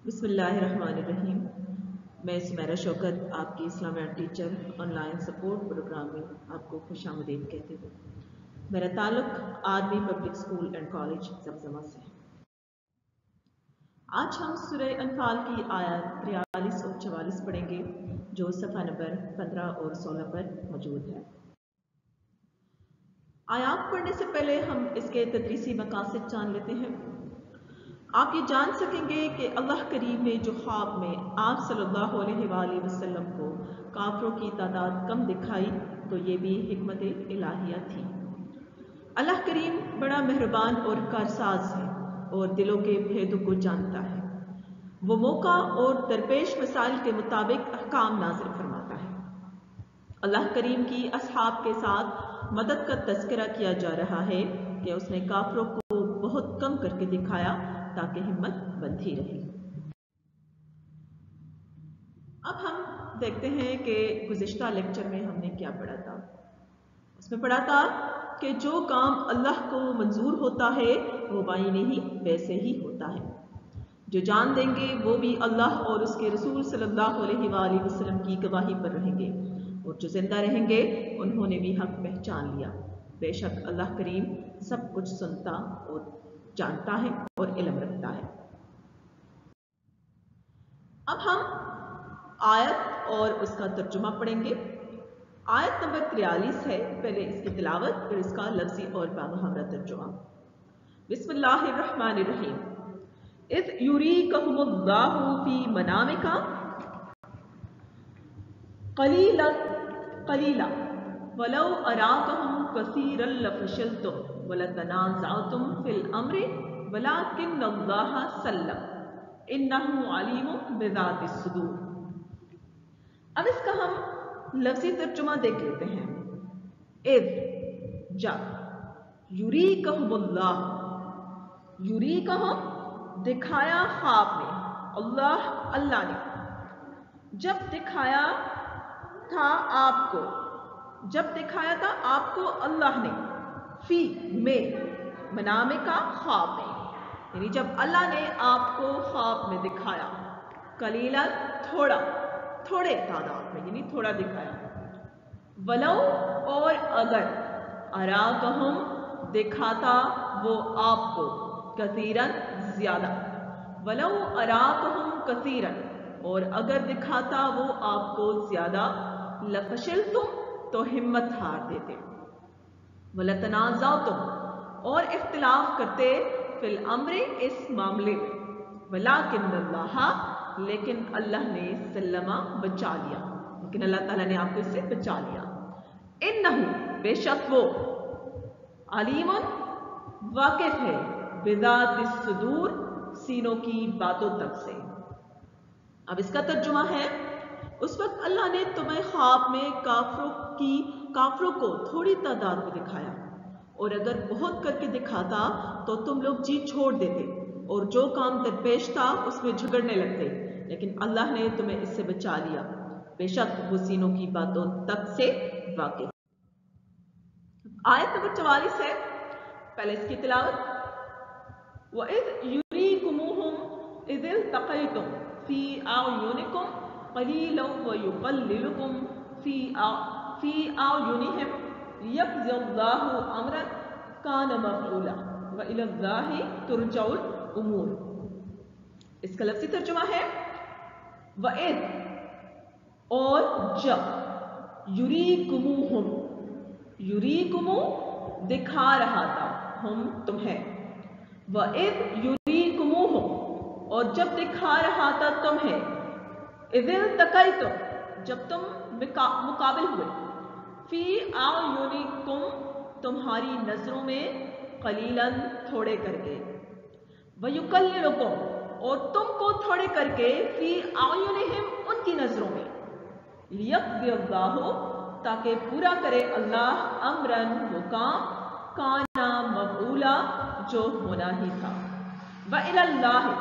बिस्मिल्लाहिर्रहमानिर्रहीम। मैं सुमेरा शौकत आपकी इस्लामियात टीचर ऑनलाइन सपोर्ट प्रोग्राम में आपको खुशामदीद कहती हूँ। मेरा ताल्लुक army public school and college Zamzama से है। आज हम सूरह अनफाल की आयत 43 और 44 पढ़ेंगे जो सफ़ा नंबर 15 और 16 पर मौजूद है। आयत पढ़ने से पहले हम इसके तदरीसी मकासद जान लेते हैं। आप ये जान सकेंगे कि अल्लाह करीम ने जो ख्वाब में आप सल्लल्लाहु अलैहि वसल्लम को काफिरों की तादाद कम दिखाई तो ये भी हिकमत इलाहिया थी। अल्लाह करीम बड़ा मेहरबान और कारसाज है और दिलों के भेदों को जानता है। वो मौका और दरपेश मसाइल के मुताबिक अहकाम नाज़िल फरमाता है। अल्लाह करीम की असहाब के साथ मदद का तज़किरा किया जा रहा है कि उसने काफिरों को बहुत कम करके दिखाया ताकि हिम्मत बंधी रहे। अब हम देखते हैं कि गुज़िश्ता लेक्चर में हमने क्या पढ़ा था। उसमें पढ़ा था कि जो काम अल्लाह को मंजूर होता है वो बाइने ही वैसे ही होता है। जो जान देंगे वो भी अल्लाह और उसके रसूल सल्लल्लाहु अलैहि वसल्लम की गवाही पर रहेंगे और जो जिंदा रहेंगे उन्होंने भी हक पहचान लिया। बेशक अल्लाह करीम सब कुछ सुनता और जानता है और इल्म रखता है। अब हम आयत और उसका तर्जुमा पढ़ेंगे। आयत नंबर 43 है। पहले इसकी तिलावत फिर इसका लफ्जी और बामुहावरा तर्जुमा। बिस्मिल्लाहिर्रहमानिर्रहीम। इज़ युरीकहुमुल्लाहु फी मनामिका क़लीलन क़लीला वलौ अराकहुम कसीरन लफशलतुम वलतनाज़अतुम फिल अम्रि वलाकिन्नल्लाह सल्लम इन्नहु अलीमुम बिज़ातिस सुदूर। अब इसका हम लफ्ज़ी तर्जुमा देख लेते हैं। इज़ जब, युरीकहुमुल्लाह, युरीकहुम दिखाया ख्वाब में, अल्लाह अल्लाह ने, जब दिखाया था आपको, जब दिखाया था आपको अल्लाह ने, फी में, मनामे का ख्वाब में, यानी जब अल्लाह ने आपको ख्वाब में दिखाया, कलीला थोड़ा, थोड़े तादाद में, यानी थोड़ा दिखाया, वलौ और अगर, अराकहुम दिखाता वो आपको, कसीरन ज्यादा, वलौ अराकहुम कसीरन और अगर दिखाता वो आपको ज्यादा, लफशलतुम तो हिम्मत हार देते, वलतनाज़अतुम और इख्तिलाफ करते, फिल अम्रे इस मामले में, वलाकिन्नल्लाह लेकिन अल्लाह ने सल्लमा बचा लिया, लेकिन अल्लाह ताला ने आपको इससे बचा लिया। इन्नहु बेशक वो, अलीमुन वाकिफ है, बिज़ातिस सुदूर सीनों की बातों तक से। अब इसका तर्जुमा है, उस वक्त अल्लाह ने तुम्हें ख्वाब में काफिरों को थोड़ी तादाद में दिखाया और अगर बहुत करके दिखाता तो तुम लोग जी छोड़ देते और जो काम दरपेश था उसमें झगड़ने लगते, लेकिन अल्लाह ने तुम्हें इससे बचा लिया। बेशक वो सीनों की बातों तक से वाकिफ। आयत नंबर 44 है। पहले इसकी तिलावत। वइज़ युरीकुमुहुम इज़ इल्तक़ैतुम फी अयुनिकुम क़लीलन व युक़ल्लिलुकुम फी अयुनिहिम लियक़ज़ियल्लाहु अम्रन कान मफ़ऊला व इलल्लाहि तुरजउल उमूर। इसका लफ्ज़ी तर्जुमा है, वइज़ और जब, युरीकुमुहुम, युरीकुमु दिखा रहा था, हम तुम्हें, वइज़ युरीकुमुहुम और जब दिखा रहा था तुम्हें, इज़ इल्तक़ैतुम जब तुम मुकाबिल हुए, फी अयुनिकुम तुम्हारी नजरों में, क़लीलन थोड़े करके, व युक़ल्लिलुकुम और तुमको थोड़े करके, फी अयुनिहिम उनकी नजरों में, लियक़ज़ियल्लाहु ताकि पूरा करे अल्लाह, अम्रन वो काम, काना मफ़ऊला जो होना ही था, व इलल्लाहि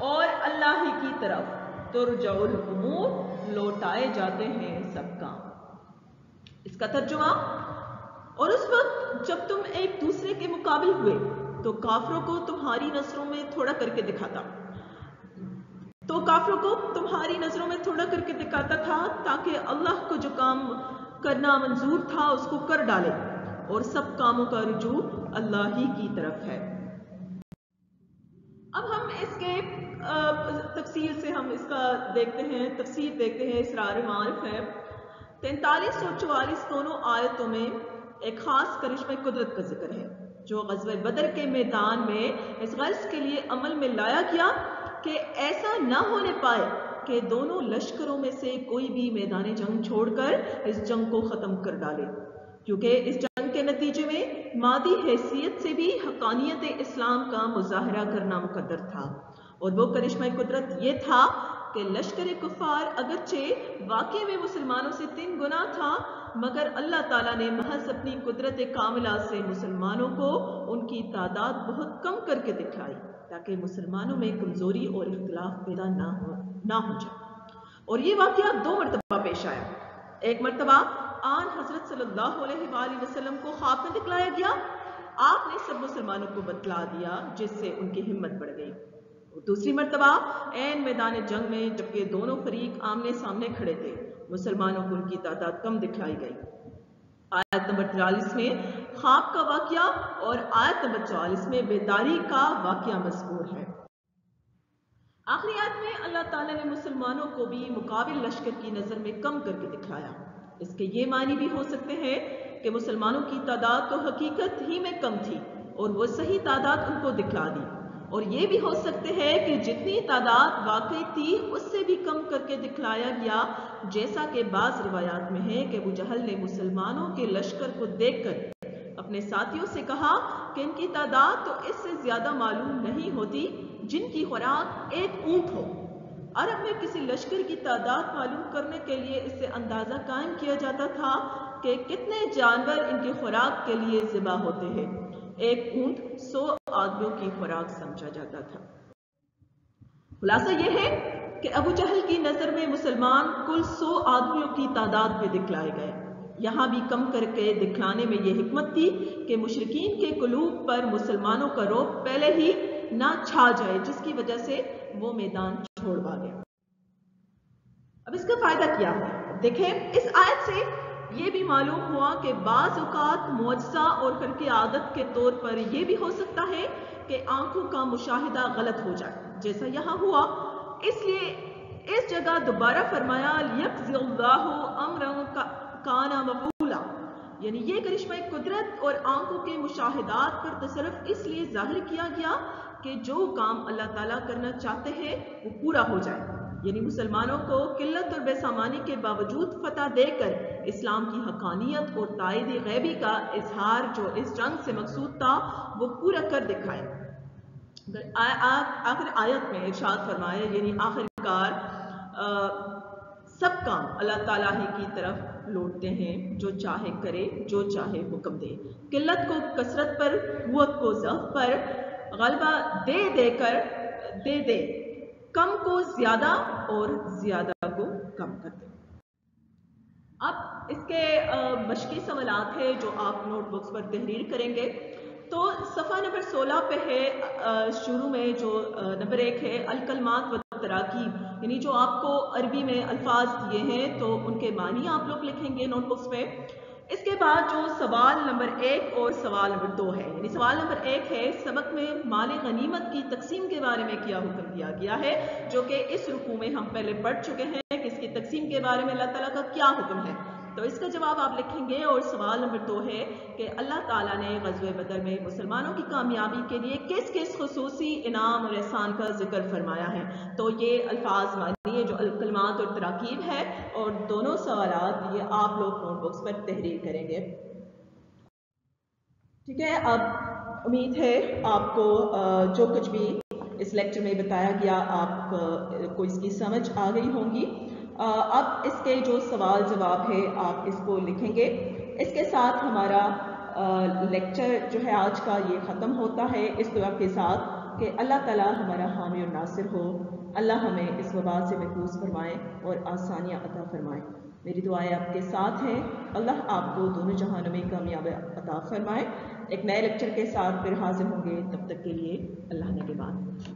और अल्लाह ही की तरफ, तुरजउल उमूर लौटाए जाते हैं सब काम। इसका तर्जुमा, और उस वक्त जब तुम एक दूसरे के मुकाबिल हुए तो काफिरों को तुम्हारी नजरों में थोड़ा करके दिखाता تو काफिरों को तुम्हारी नजरों में थोड़ा करके दिखाता था ताकि अल्लाह को जो काम करना मंजूर था उसको कर डाले और सब कामों का रुजू अल्लाह ही की तरफ है। अब हम इसके तफसील से हम इसका देखते हैं, तफसीर देखते हैं। इसरार मारिफ है 43 और 44 दोनों आयतों में एक खास करिश्मे कुदरत का जिक्र है जो ग़ज़वे बदर के मैदान में इस गर्ज के लिए अमल में लाया गया कि ऐसा न होने पाए कि दोनों लश्करों में से कोई भी मैदान जंग छोड़कर इस जंग को ख़त्म कर डाले, क्योंकि इस जंग के नतीजे में मादी हैसियत से भी हक़ानियत इस्लाम का मुज़ाहरा करना मुक़द्दर था। और वो करिश्मा कुदरत ये था कि लश्कर कुफ़ार अगरचे वाक़ई में मुसलमानों से 3 गुना था, मगर अल्लाह ताला ने महज अपनी कुदरत कामिला से मुसलमानों को उनकी तादाद बहुत कम करके दिखाई ताकि मुसलमानों में कमज़ोरी और इख्तिलाफ पैदा ना हो जाए। और ये वाक़या 2 मरतबा पेश आया। एक मरतबा आन हज़रत सल्लल्लाहु अलैहि वसल्लम को ख्वाब में दिखलाया गया, आपने सब मुसलमानों को बतला दिया जिससे उनकी हिम्मत बढ़ गई। और दूसरी मरतबा ऐन मैदान जंग में जबकि दोनों फरीक आमने सामने खड़े थे, मुसलमानों को उनकी तादाद कम दिखलाई गई। आयत नंबर 43 में ख्वाब का वाक़या और आयत नंबर 44 में बेदारी का वाक़या मज़कूर है। आखिरी आयत में अल्लाह ताला ने मुसलमानों को भी मुकाबिल लश्कर की नज़र में कम करके दिखाया। इसके ये मानी भी हो सकते हैं कि मुसलमानों की तादाद तो हकीकत ही में कम थी और वो सही तादाद उनको दिखला दी, और ये भी हो सकते हैं कि जितनी तादाद वाकई थी उससे भी कम करके दिखलाया गया, जैसा कि बाज़ रिवायात में है कि अबू जहल ने मुसलमानों के लश्कर को देखकर अपने साथियों से कहा कि इनकी तादाद तो इससे ज़्यादा मालूम नहीं होती जिनकी खुराक एक ऊंट हो। अरब में किसी लश्कर की तादाद मालूम करने के लिए इससे अंदाज़ा कायम किया जाता था कि कितने जानवर इनकी खुराक के लिए ज़िबा होते हैं। एक ऊंट 100 आदमियों की खुराक समझा जाता था। खुलासा यह है कि अबू जहल की नज़र में मुसलमान कुल 100 आदमियों की तादाद में दिखलाए गए। यहाँ भी कम करके दिखलाने में यह हिकमत थी कि मुशरिकीन के कुलूब पर मुसलमानों का रौब पहले ही ना छा जाए, जिसकी वजह से वो मैदान छोड़ भागे। अब इसका फायदा क्या है? देखें, इस आयत से ये भी मालूम हुआ कि बाज़ औक़ात मुअज्ज़ा और खर्क़ आदत के तौर पर यह भी हो सकता है कि आंखों का मुशाहिदा गलत हो जाए, जैसा यहाँ हुआ। इसलिए इस जगह दोबारा फरमाया लियक़ज़िल्लाहु अम्रन काना मफ़ऊला, यानी ये करिश्मा कुदरत और आंखों के मुशाहिदात पर तसर्रुफ़ इसलिए जाहिर किया गया कि जो काम अल्लाह ताला करना चाहते हैं वो पूरा हो जाए। यानी मुसलमानों को किल्लत और बेसामानी के बावजूद फतह देकर इस्लाम की हक़ानियत और ताईद गैबी का इजहार जो इस जंग से मकसूद था वो पूरा कर दिखाए। आखिर आयत में इरशाद फरमाया, यानी आखिरकार सब काम अल्लाह ताला ही की तरफ लौटते हैं, जो चाहे करे जो चाहे हुक्म दे। किल्लत को कसरत पर, कुव्वत को ज़अफ़ पर गलबा दे दे, कम को ज़्यादा और ज़्यादा को कम कर दे। अब इसके मशक़ी सवालात है जो आप नोटबुक्स पर तहरीर करेंगे। तो सफ़ा नंबर 16 पे है, शुरू में जो नंबर 1 है अल-कलमात व तराकीब, यानी जो आपको अरबी में अल्फाज दिए हैं तो उनके मानी आप लोग लिखेंगे नोटबुक्स पे। इसके बाद जो सवाल नंबर 1 और सवाल नंबर 2 है, यानी सवाल नंबर 1 है सबक में माल गनीमत की तकसीम के बारे में क्या हुक्म दिया गया है, जो कि इस रुकू में हम पहले पढ़ चुके हैं कि इसकी तकसीम के बारे में अल्लाह ताला का क्या हुक्म है। तो इसका जवाब आप लिखेंगे। और सवाल नंबर 2 है कि अल्लाह ताला ने ग़ज़वे बदर में मुसलमानों की कामयाबी के लिए किस किस खुसूसी इनाम और एहसान का जिक्र फरमाया है। तो ये अल्फाज मानिए जो कलमात और तराकीब है, और दोनों सवालात ये आप लोग नोटबुक्स पर तहरीर करेंगे। ठीक है, अब उम्मीद है आपको जो कुछ भी इस लेक्चर में बताया गया आपको इसकी समझ आ गई होंगी। अब इसके जो सवाल जवाब है आप इसको लिखेंगे। इसके साथ हमारा लेक्चर जो है आज का ये ख़त्म होता है इस दुआ के साथ कि अल्लाह ताला हमारा हामी और नासिर हो। अल्लाह हमें इस वबा से महफूज फरमाए और आसानियाँ अता फरमाए। मेरी दुआएं आपके साथ हैं। अल्लाह आपको दोनों जहानों में कामयाबी अता फरमाए। एक नए लेक्चर के साथ फिर हाजिर होंगे, तब तक के लिए अल्लाह ने के बाद।